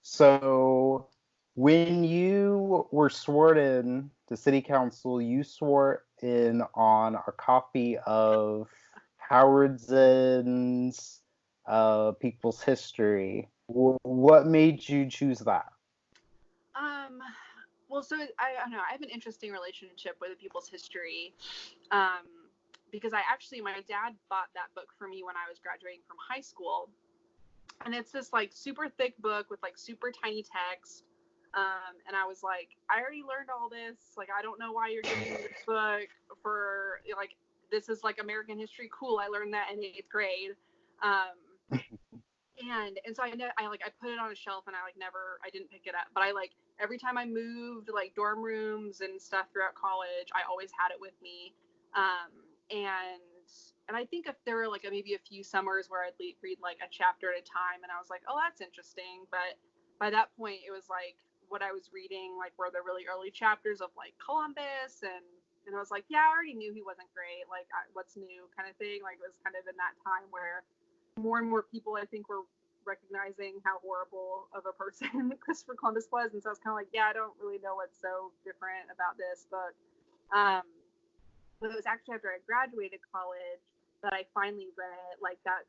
So, when you were sworn in to city council, you swore in on a copy of Howard Zinn's People's History. What made you choose that? Um, well, so I don't know. I have an interesting relationship with the People's History, um, because my dad bought that book for me when I was graduating from high school, and it's this like super thick book with like super tiny text. And I was like, I already learned all this. Like, I don't know why you're giving me this book for like this is like American history. Cool, I learned that in eighth grade. Um, and so I know I put it on a shelf and I didn't pick it up, but I like every time I moved like dorm rooms and stuff throughout college, I always had it with me. Um and and I think if there were like maybe a few summers where I'd read like a chapter at a time, and I was like, oh, that's interesting. But by that point it was like what I was reading like were the really early chapters of like Columbus, and I was like, yeah, I already knew he wasn't great, like what's new kind of thing. Like it was kind of in that time where more and more people I think were recognizing how horrible of a person Christopher Columbus was, and so I was kind of like, yeah, I don't really know what's so different about this book. Um, but it was actually after I graduated college that I finally read, like that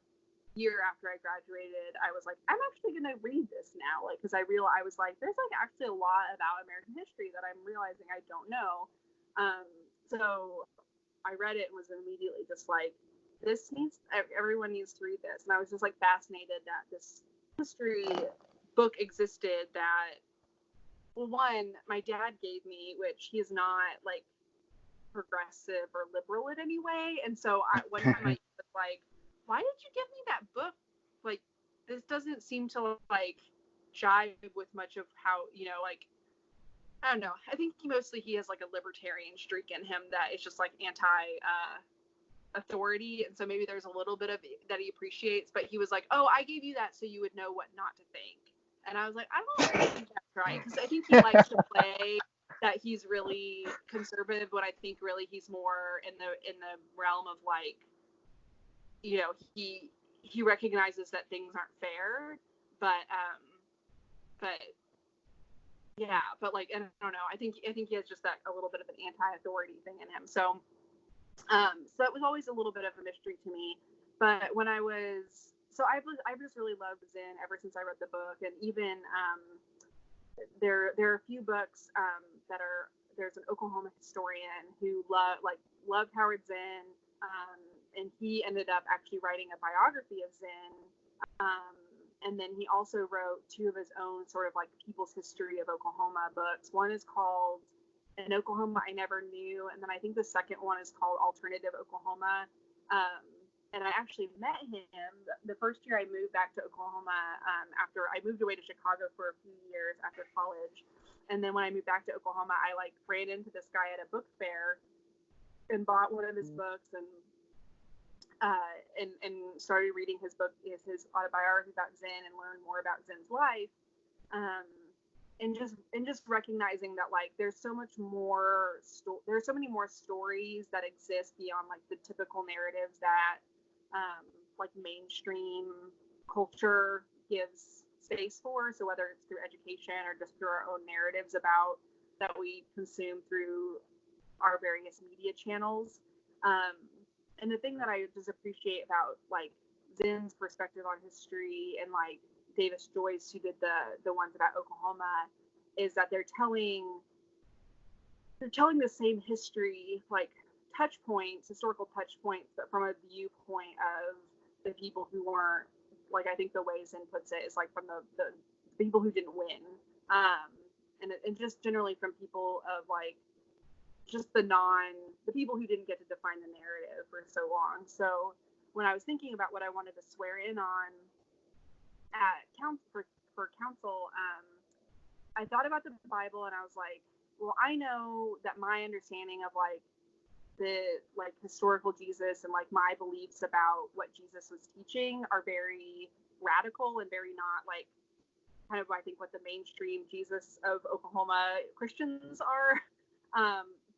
year after I graduated, I was like, I'm actually gonna read this now, like because I was like, there's like actually a lot about American history that I'm realizing I don't know. So I read it and was immediately just like, everyone needs to read this. And I was just like fascinated that this history book existed that, well, one, my dad gave me, which he is not like progressive or liberal in any way. And so one time I was like, why did you give me that book? Like, this doesn't seem to like jive with much of how, like, I don't know. I think he has like a libertarian streak in him that is just like anti authority, and so maybe there's a little bit of that he appreciates. But he was like, oh, I gave you that so you would know what not to think. And I was like, I don't think that's right, because I think he likes to play that he's really conservative, but I think really he's more in the realm of like, he recognizes that things aren't fair, but yeah, but like, and I don't know, I think he has just that a little bit of an anti-authority thing in him. So it was always a little bit of a mystery to me. But when I've just really loved Zen ever since I read the book, and even there are a few books there's an Oklahoma historian who loved Howard Zinn, and he ended up actually writing a biography of Zinn. Um, and then he also wrote two of his own sort of like people's history of Oklahoma books. One is called In Oklahoma I Never Knew, and then I think the second one is called Alternative Oklahoma. Um, and I actually met him the first year I moved back to Oklahoma, after I moved away to Chicago for a few years after college. And then when I moved back to Oklahoma, I like ran into this guy at a book fair and bought one of his books, and started reading his book, his autobiography about Zen, and learned more about Zen's life. Um, and just recognizing that like there's so many more stories that exist beyond like the typical narratives that like mainstream culture gives space for. So whether it's through education or just through our own narratives about that we consume through our various media channels. um, and the thing that I just appreciate about like Zen's perspective on history, and like Davis Joyce, who did the ones about Oklahoma, is that they're telling the same history, like historical touch points, but from a viewpoint of the people who weren't, like, I think the way Zen puts it is like from the people who didn't win, and just generally from people of like just the people who didn't get to define the narrative for so long. So when I was thinking about what I wanted to swear in on at for council, I thought about the Bible, and I was like, well, I know that my understanding of like the like historical Jesus and like my beliefs about what Jesus was teaching are very radical and very not like kind of I think what the mainstream Jesus of Oklahoma Christians are.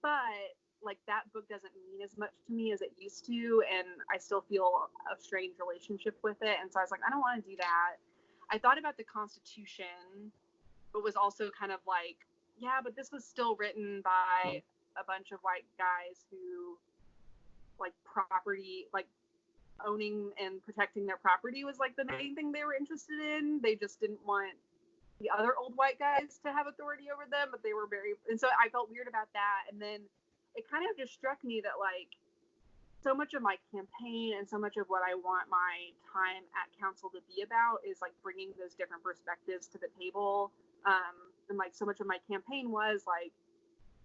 But like that book doesn't mean as much to me as it used to, and I still feel a strange relationship with it. And so I was like, I don't want to do that. I thought about the Constitution, but was also kind of like, yeah, but this was still written by a bunch of white guys who, like, property, like, owning and protecting their property was like the main thing they were interested in. They just didn't want the other old white guys to have authority over them, but they were and so I felt weird about that. And then it kind of just struck me that, like, so much of my campaign and so much of what I want my time at council to be about is, like, bringing those different perspectives to the table. And, like, so much of my campaign was, like,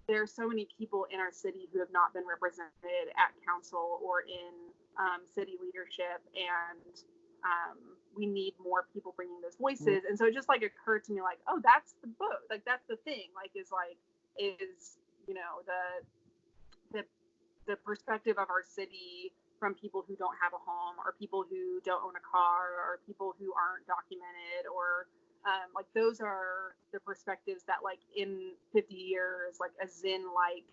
there are so many people in our city who have not been represented at council or in city leadership, and we need more people bringing those voices. And so it just, like, occurred to me, like, oh, that's the book, like, that's the thing, like, is you know, the perspective of our city from people who don't have a home, or people who don't own a car, or people who aren't documented, or like, those are the perspectives that, like, in 50 years, like, a Zen-like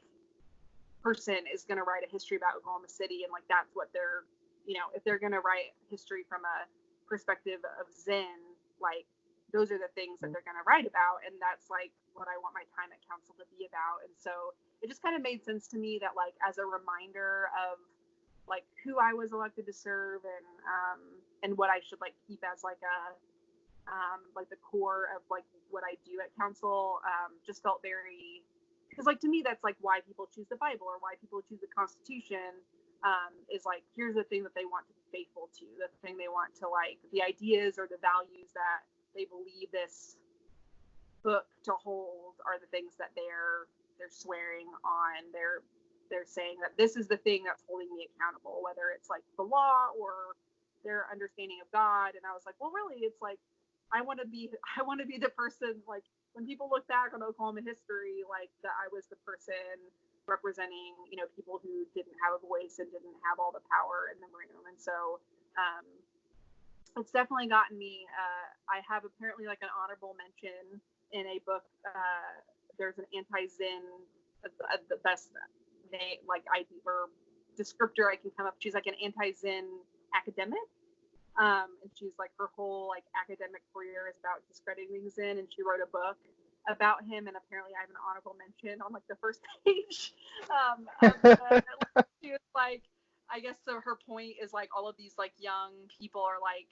person is going to write a history about Oklahoma City, and, like, that's what they're, you know, if they're going to write history from a perspective of Zen, like, those are the things that they're going to write about, and that's, like, what I want my time at council to be about. And so it just kind of made sense to me that, like, as a reminder of, like, who I was elected to serve, and what I should, like, keep as, like, a like, the core of, like, what I do at council, just felt very, because, like, to me, that's, like, why people choose the Bible or why people choose the Constitution, is, like, here's the thing that they want to be faithful to, the thing they want to, like, the ideas or the values that they believe this book to hold are the things that they're swearing on. They're saying that this is the thing that's holding me accountable, whether it's, like, the law or their understanding of God. And I was like, well, really, it's like, I want to be the person, like, when people look back on Oklahoma history, like, that I was the person representing, you know, people who didn't have a voice and didn't have all the power in the room. And so it's definitely gotten me. I have apparently, like, an honorable mention in a book. There's an anti-Zen, the best name, like, idea or descriptor I can come up. She's, like, an anti-Zen academic. And she's, like, her whole, like, academic career is about discrediting Zen, and she wrote a book about him, and apparently I have an honorable mention on, like, the first page. She was, like, I guess, so her point is, like, all of these, like, young people are, like,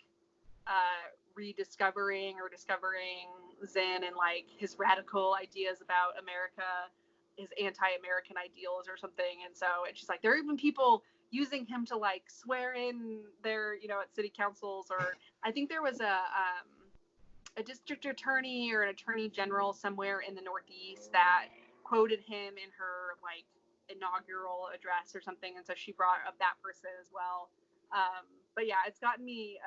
rediscovering or discovering Zen and, like, his radical ideas about America, his anti-American ideals or something. And she's like, there are even people using him to, like, swear in their, you know, at city councils, or I think there was a district attorney or an attorney general somewhere in the Northeast that quoted him in her, like, inaugural address or something. And so she brought up that person as well. But yeah, it's gotten me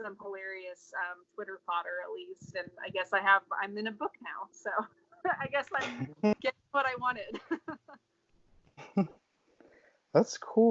some hilarious Twitter fodder, at least. And I guess I'm in a book now. So I guess I'm getting what I wanted. That's cool.